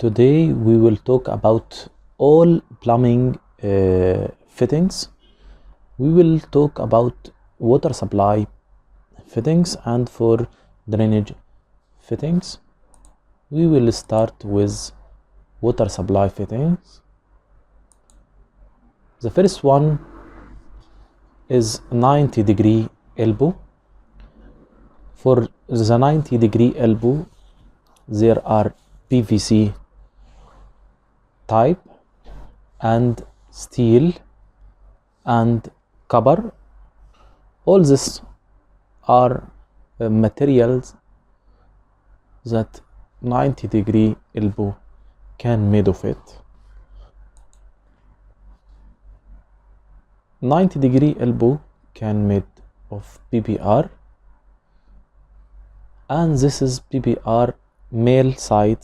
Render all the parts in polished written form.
Today we will talk about all plumbing fittings. We will talk about water supply fittings and for drainage fittings. We will start with water supply fittings. The first one is 90-degree elbow. For the 90-degree elbow, there are PVC type and steel and copper. All this are materials that 90-degree elbow can made of it. 90-degree elbow can made of PBR, and this is PBR male side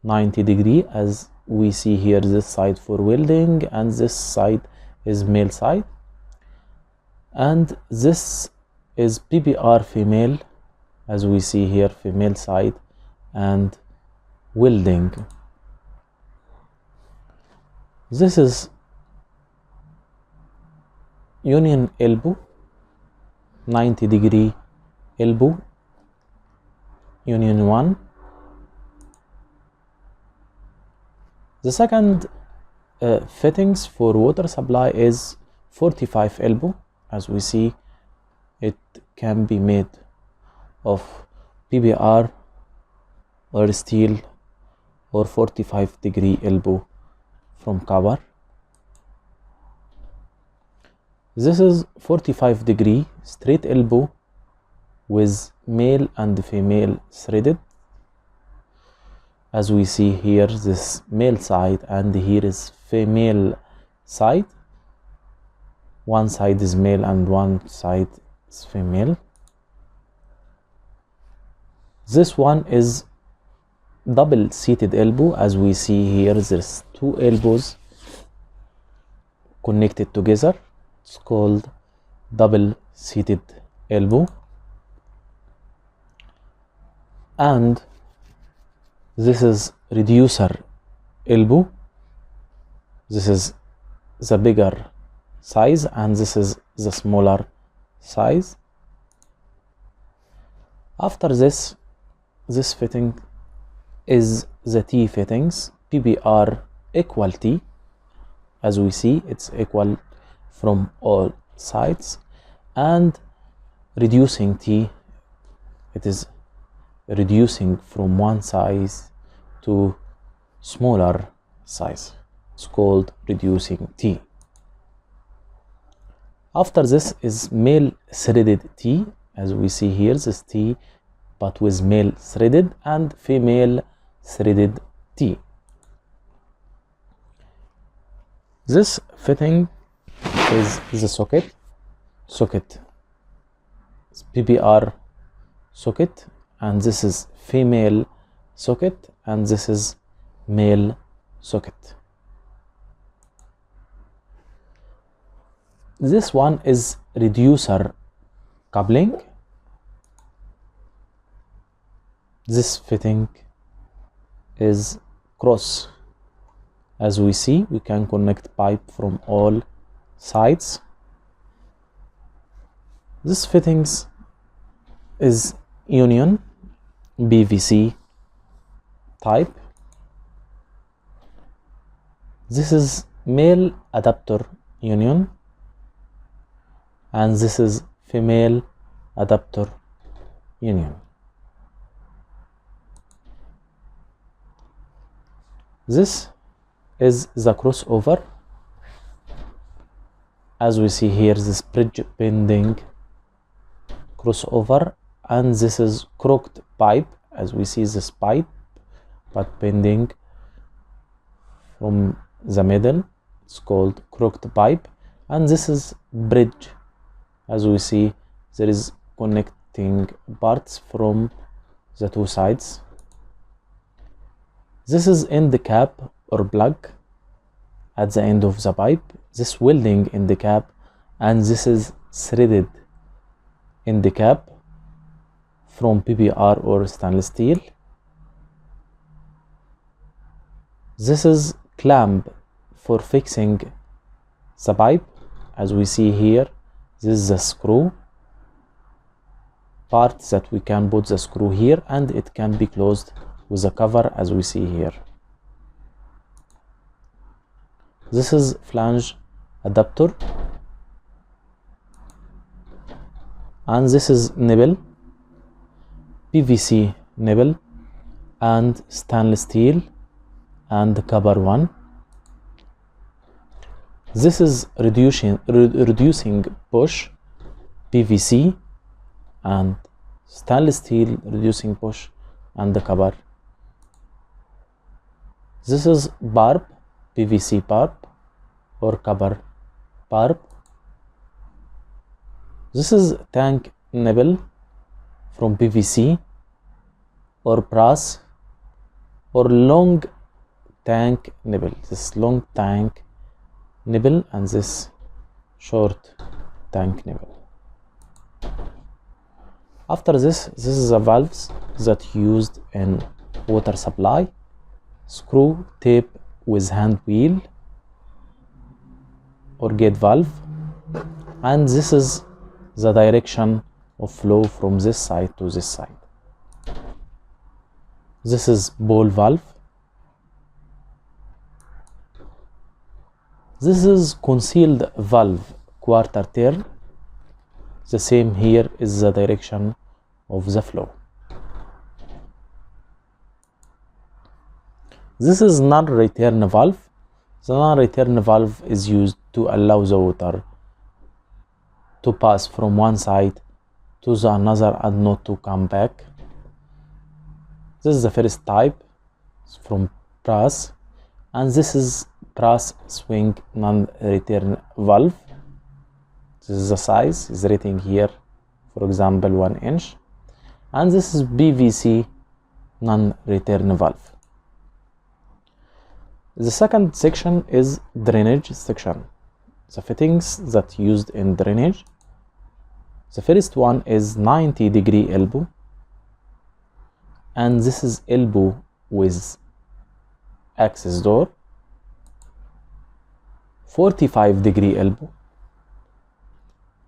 90-degree, as we see here, this side for welding and this side is male side, and this is PBR female, as we see here, female side and welding. This is union elbow, 90-degree elbow, union 1. The second fittings for water supply is 45 elbow. As we see, it can be made of PBR or steel or 45-degree elbow from copper. This is 45-degree straight elbow with male and female threaded. As we see here, this male side and here is female side. One side is male and one side is female. This one is double seated elbow. As we see here, there's two elbows connected together. It's called double seated elbow. And this is reducer elbow. This is the bigger size and this is the smaller size. After this fitting is the T fittings, PBR equal T. As we see, it's equal from all sides, and reducing T, it is reducing from one size to smaller size. It's called reducing T. After this is male threaded T. As we see here, this T but with male threaded and female threaded T. This fitting is the socket PBR socket, and this is female socket and this is male socket. This one is reducer coupling. This fitting is cross. As we see, we can connect pipe from all sides. This fittings is union PVC type. This is male adapter union and this is female adapter union. This is the crossover. As we see here, this bridge bending crossover, and this is crooked pipe. As we see, this pipe but bending from the middle, it's called crooked pipe, and this is bridge. As we see, there is connecting parts from the two sides. This is end cap or plug at the end of the pipe. This welding end cap, and this is threaded end cap from PBR or stainless steel. This is clamp for fixing the pipe. As we see here, this is the screw part that we can put the screw here, and it can be closed with a cover as we see here. This is flange adapter, and this is nipple, PVC nipple and stainless steel and copper one. This is reducing push, PVC and stainless steel reducing push and the copper. This is barb, PVC barb or copper barb. This is tank nipple from PVC or brass or long tank nipple. This long tank nipple and this short tank nipple. After this is the valves that used in water supply. Screw tape with hand wheel or gate valve, and this is the direction of flow from this side to this side. This is ball valve. This is concealed valve quarter turn. The same here is the direction of the flow. This is non-return valve. The non-return valve is used to allow the water to pass from one side to the another and not to come back. This is the first type from brass, and this is brass swing non-return valve. This is the size is written here, for example 1 inch, and this is PVC non-return valve. The second section is drainage section, the fittings that used in drainage. The first one is 90-degree elbow, and this is elbow with access door. 45-degree elbow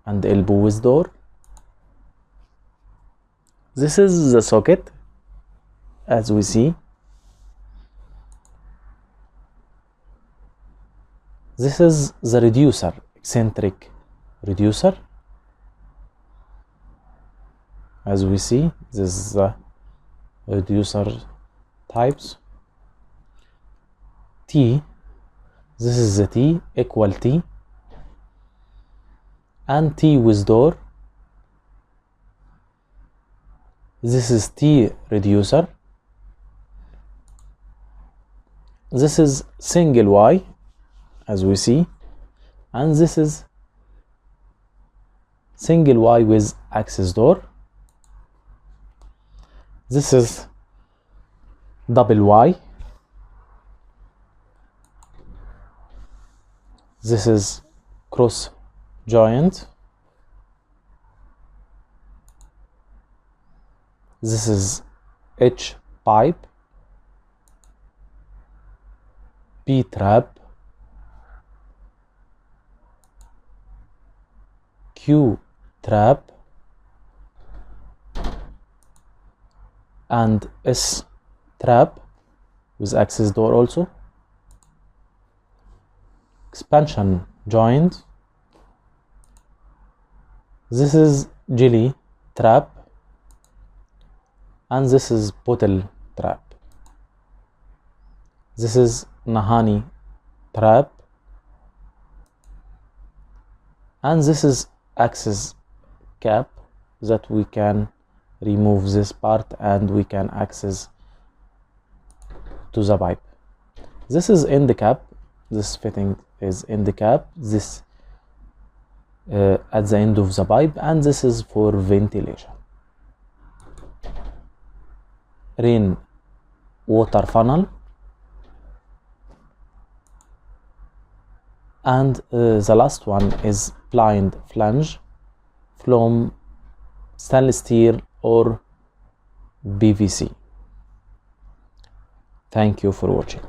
and elbow with door. This is the socket as we see. This is the reducer, eccentric reducer. As we see, this is the reducer types. T, this is the T, equal T, and T with door. This is T reducer. This is single Y, as we see, and this is single Y with access door. This is double Y. This is cross joint. This is H pipe, P trap, Q trap, and S trap with access door also. Expansion joint. This is jelly trap, and this is bottle trap. This is Nahani trap, and this is access cap that we can remove this part and we can access to the pipe. This is end cap. This fitting is end cap. This at the end of the pipe, and this is for ventilation. Rain water funnel, and the last one is blind flange from stainless steel or PVC. Thank you for watching.